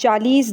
40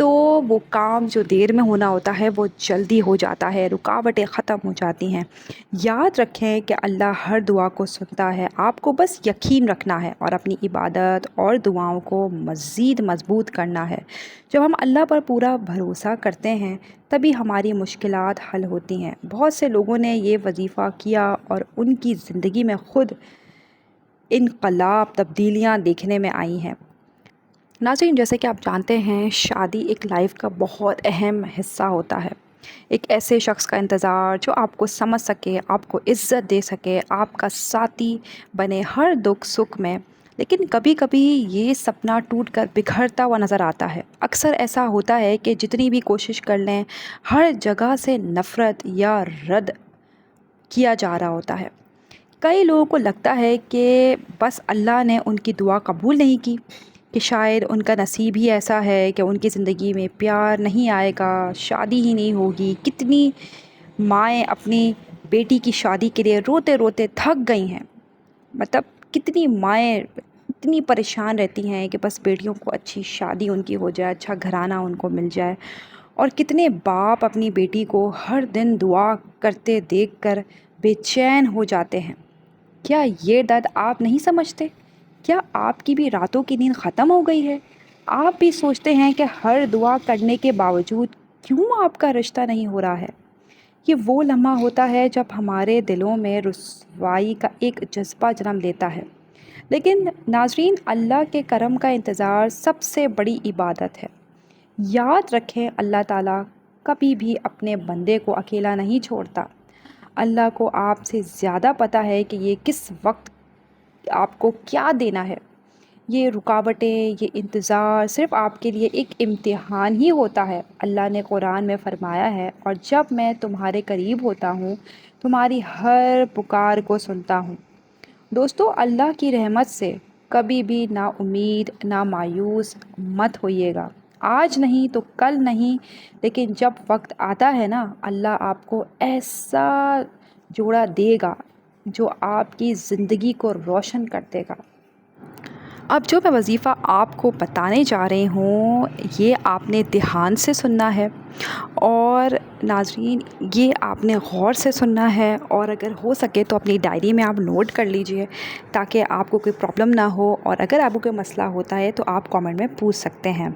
تو وہ کام جو دیر میں ہونا ہوتا ہے وہ جلدی ہو جاتا ہے، رکاوٹیں ختم ہو جاتی ہیں۔ یاد رکھیں کہ اللہ ہر دعا کو سنتا ہے، آپ کو بس یقین رکھنا ہے اور اپنی عبادت اور دعاؤں کو مزید مضبوط کرنا ہے۔ جب ہم اللہ پر پورا بھروسہ کرتے ہیں تبھی ہماری مشکلات حل ہوتی ہیں۔ بہت سے لوگوں نے یہ وظیفہ کیا اور ان کی زندگی میں خود انقلاب، تبدیلیاں دیکھنے میں آئی ہیں۔ ناظرین، جیسے کہ آپ جانتے ہیں شادی ایک لائف کا بہت اہم حصہ ہوتا ہے۔ ایک ایسے شخص کا انتظار جو آپ کو سمجھ سکے، آپ کو عزت دے سکے، آپ کا ساتھی بنے ہر دکھ سکھ میں۔ لیکن کبھی کبھی یہ سپنا ٹوٹ کر بکھرتا ہوا نظر آتا ہے۔ اکثر ایسا ہوتا ہے کہ جتنی بھی کوشش کر لیں ہر جگہ سے نفرت یا رد کیا جا رہا ہوتا ہے۔ کئی لوگوں کو لگتا ہے کہ بس اللہ نے ان کی دعا قبول نہیں کی، کہ شاید ان کا نصیب ہی ایسا ہے کہ ان کی زندگی میں پیار نہیں آئے گا، شادی ہی نہیں ہوگی۔ کتنی مائیں اپنی بیٹی کی شادی کے لیے روتے روتے تھک گئی ہیں۔ مطلب کتنی مائیں اتنی پریشان رہتی ہیں کہ بس بیٹیوں کو اچھی شادی ان کی ہو جائے، اچھا گھرانہ ان کو مل جائے۔ اور کتنے باپ اپنی بیٹی کو ہر دن دعا کرتے دیکھ کر بے چین ہو جاتے ہیں۔ کیا یہ درد آپ نہیں سمجھتے؟ کیا آپ کی بھی راتوں کی نیند ختم ہو گئی ہے؟ آپ بھی سوچتے ہیں کہ ہر دعا کرنے کے باوجود کیوں آپ کا رشتہ نہیں ہو رہا ہے؟ یہ وہ لمحہ ہوتا ہے جب ہمارے دلوں میں رسوائی کا ایک جذبہ جنم لیتا ہے۔ لیکن ناظرین، اللہ کے کرم کا انتظار سب سے بڑی عبادت ہے۔ یاد رکھیں اللہ تعالیٰ کبھی بھی اپنے بندے کو اکیلا نہیں چھوڑتا۔ اللہ کو آپ سے زیادہ پتہ ہے کہ یہ کس وقت آپ کو کیا دینا ہے۔ یہ رکاوٹیں، یہ انتظار صرف آپ کے لیے ایک امتحان ہی ہوتا ہے۔ اللہ نے قرآن میں فرمایا ہے، اور جب میں تمہارے قریب ہوتا ہوں تمہاری ہر پکار کو سنتا ہوں۔ دوستو، اللہ کی رحمت سے کبھی بھی نا امید، نا مایوس مت ہوئیے گا۔ آج نہیں تو کل نہیں، لیکن جب وقت آتا ہے نا، اللہ آپ کو ایسا جوڑا دے گا جو آپ کی زندگی کو روشن کر دے گا۔ اب جو میں وظیفہ آپ کو بتانے جا رہی ہوں یہ آپ نے دھیان سے سننا ہے، اور ناظرین یہ آپ نے غور سے سننا ہے، اور اگر ہو سکے تو اپنی ڈائری میں آپ نوٹ کر لیجئے تاکہ آپ کو کوئی پرابلم نہ ہو، اور اگر آپ کو کوئی مسئلہ ہوتا ہے تو آپ کامنٹ میں پوچھ سکتے ہیں۔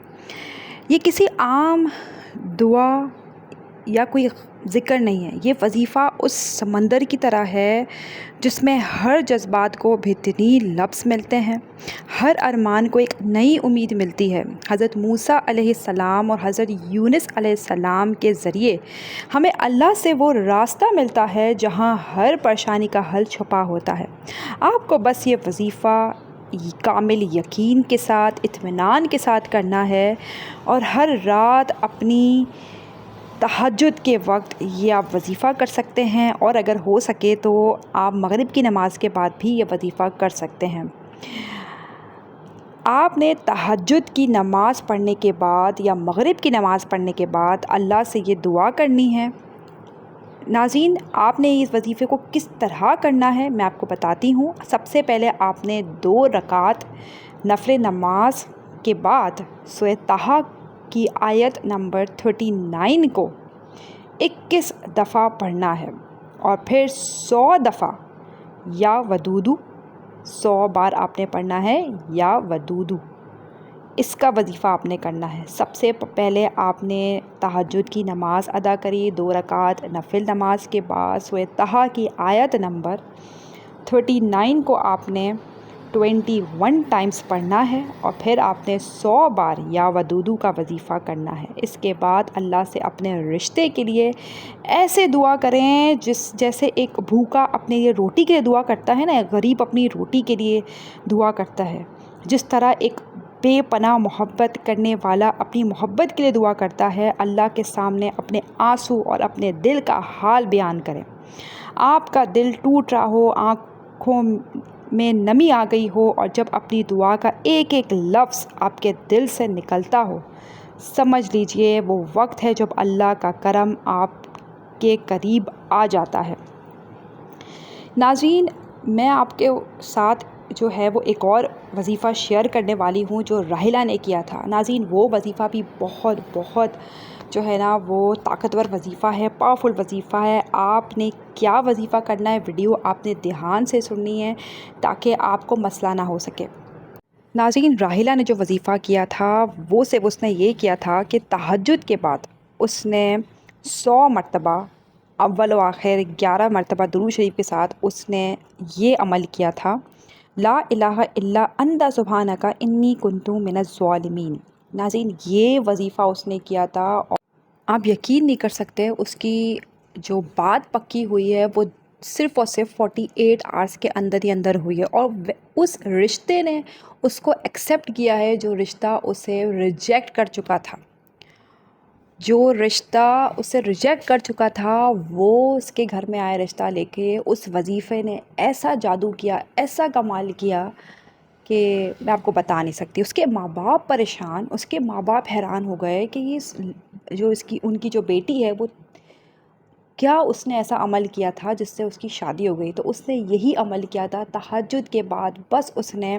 یہ کسی عام دعا یا کوئی ذکر نہیں ہے، یہ وظیفہ اس سمندر کی طرح ہے جس میں ہر جذبات کو بہترین لفظ ملتے ہیں، ہر ارمان کو ایک نئی امید ملتی ہے۔ حضرت موسیٰ علیہ السلام اور حضرت یونس علیہ السلام کے ذریعے ہمیں اللہ سے وہ راستہ ملتا ہے جہاں ہر پریشانی کا حل چھپا ہوتا ہے۔ آپ کو بس یہ وظیفہ کامل یقین کے ساتھ، اطمینان کے ساتھ کرنا ہے، اور ہر رات اپنی تہجد کے وقت یہ آپ وظیفہ کر سکتے ہیں، اور اگر ہو سکے تو آپ مغرب کی نماز کے بعد بھی یہ وظیفہ کر سکتے ہیں۔ آپ نے تہجد کی نماز پڑھنے کے بعد یا مغرب کی نماز پڑھنے کے بعد اللہ سے یہ دعا کرنی ہے۔ ناظرین، آپ نے اس وظیفے کو کس طرح کرنا ہے میں آپ کو بتاتی ہوں۔ سب سے پہلے آپ نے 2 رکعت نفل نماز کے بعد سورہ طٰہٰ کی آیت نمبر 39 کو 21 دفعہ پڑھنا ہے، اور پھر 100 دفعہ یا ودودو، 100 بار آپ نے پڑھنا ہے یا ودودو، اس کا وظیفہ آپ نے کرنا ہے۔ سب سے پہلے آپ نے تہجد کی نماز ادا کری، 2 رکعت نفل نماز کے بعد سورہ طٰہٰ کی آیت نمبر 39 کو آپ نے 21 ٹائمز پڑھنا ہے، اور پھر آپ نے 100 بار یا ودودو کا وظیفہ کرنا ہے۔ اس کے بعد اللہ سے اپنے رشتے کے لیے ایسے دعا کریں جیسے ایک بھوکا اپنے لیے روٹی کے لیے دعا کرتا ہے نا، ایک غریب اپنی روٹی کے لیے دعا کرتا ہے، جس طرح ایک بے پناہ محبت کرنے والا اپنی محبت کے لیے دعا کرتا ہے، اللہ کے سامنے اپنے آنسو اور اپنے دل کا حال بیان کریں۔ آپ کا دل ٹوٹ رہا ہو، آنکھوں میں نمی آ گئی ہو، اور جب اپنی دعا کا ایک ایک لفظ آپ کے دل سے نکلتا ہو، سمجھ لیجئے وہ وقت ہے جب اللہ کا کرم آپ کے قریب آ جاتا ہے۔ ناظرین، میں آپ کے ساتھ جو ہے وہ ایک اور وظیفہ شیئر کرنے والی ہوں جو راحلہ نے کیا تھا۔ ناظرین وہ وظیفہ بھی بہت بہت جو ہے نا وہ طاقتور وظیفہ ہے، پاورفل وظیفہ ہے۔ آپ نے کیا وظیفہ کرنا ہے، ویڈیو آپ نے دھیان سے سننی ہے تاکہ آپ کو مسئلہ نہ ہو سکے۔ ناظرین راحلہ نے جو وظیفہ کیا تھا وہ صرف اس نے یہ کیا تھا کہ تہجد کے بعد اس نے 100 مرتبہ اول و آخر 11 مرتبہ درود شریف کے ساتھ اس نے یہ عمل کیا تھا، لا الہ الا انت سبحانک انی کنت من الظالمین۔ ناظرین یہ وظیفہ اس نے کیا تھا اور آپ یقین نہیں کر سکتے اس کی جو بات پکی ہوئی ہے وہ صرف اور صرف 48 آورس کے اندر ہی اندر ہوئی ہے، اور اس رشتے نے اس کو ایکسیپٹ کیا ہے جو رشتہ اسے ریجیکٹ کر چکا تھا۔ جو رشتہ اسے ریجیکٹ کر چکا تھا وہ اس کے گھر میں آئے رشتہ لے کے، اس وظیفے نے ایسا جادو کیا، ایسا کمال کیا کہ میں آپ کو بتا نہیں سکتی۔ اس کے ماں باپ پریشان، اس کے ماں باپ حیران ہو گئے کہ یہ ان کی جو بیٹی ہے وہ کیا اس نے ایسا عمل کیا تھا جس سے اس کی شادی ہو گئی۔ تو اس نے یہی عمل کیا تھا تہجد کے بعد، بس اس نے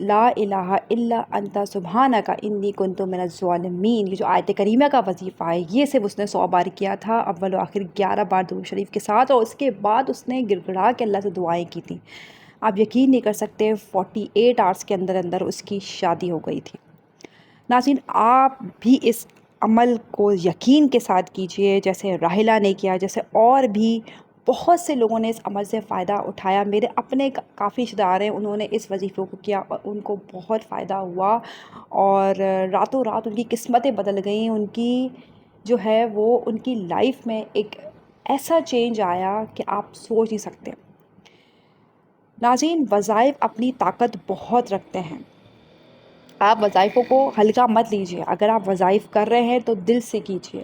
لا الہ الا انت سبحانک انی کنت من الظالمین، یہ جو آیت کریمہ کا وظیفہ ہے یہ صرف اس نے 100 بار کیا تھا، اول و آخر 11 بار درود شریف کے ساتھ، اور اس کے بعد اس نے گڑ گڑا کے اللہ سے دعائیں کی تھیں۔ آپ یقین نہیں کر سکتے 48 آورس کے اندر اندر اس کی شادی ہو گئی تھی۔ ناظرین آپ بھی اس عمل کو یقین کے ساتھ کیجئے جیسے راحلہ نے کیا، جیسے اور بھی بہت سے لوگوں نے اس عمل سے فائدہ اٹھایا۔ میرے اپنے کافی رشتہ دار ہیں، انہوں نے اس وظیفے کو کیا اور ان کو بہت فائدہ ہوا، اور راتوں رات ان کی قسمتیں بدل گئیں، ان کی جو ہے وہ ان کی لائف میں ایک ایسا چینج آیا کہ آپ سوچ نہیں سکتے۔ ناظرین وظائف اپنی طاقت بہت رکھتے ہیں، آپ وظائفوں کو ہلکا مت لیجیے۔ اگر آپ وظائف کر رہے ہیں تو دل سے کیجیے،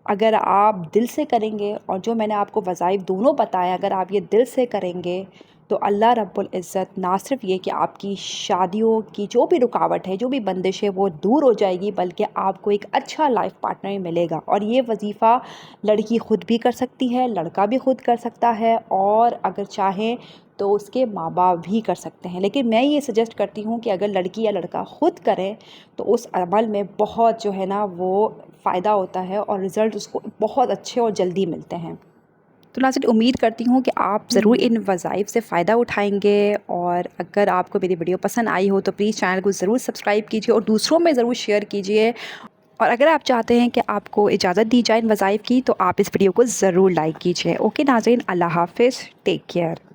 اگر آپ دل سے کریں گے، اور جو میں نے آپ کو وظائف دونوں بتائے اگر آپ یہ دل سے کریں گے تو اللہ رب العزت نہ صرف یہ کہ آپ کی شادیوں کی جو بھی رکاوٹ ہے، جو بھی بندش ہے وہ دور ہو جائے گی، بلکہ آپ کو ایک اچھا لائف پارٹنر ملے گا۔ اور یہ وظیفہ لڑکی خود بھی کر سکتی ہے، لڑکا بھی خود کر سکتا ہے، اور اگر چاہیں تو اس کے ماں باپ بھی کر سکتے ہیں۔ لیکن میں یہ سجیسٹ کرتی ہوں کہ اگر لڑکی یا لڑکا خود کریں تو اس عمل میں بہت جو ہے نا وہ فائدہ ہوتا ہے، اور رزلٹ اس کو بہت اچھے اور جلدی ملتے ہیں۔ تو ناظرین امید کرتی ہوں کہ آپ ضرور ان وظائف سے فائدہ اٹھائیں گے، اور اگر آپ کو میری ویڈیو پسند آئی ہو تو پلیز چینل کو ضرور سبسکرائب کیجیے اور دوسروں میں ضرور شیئر کیجیے، اور اگر آپ چاہتے ہیں کہ آپ کو اجازت دی جائے ان وظائف کی تو آپ اس ویڈیو کو ضرور لائک کیجیے۔ اوکے ناظرین، اللہ حافظ، ٹیک کیئر۔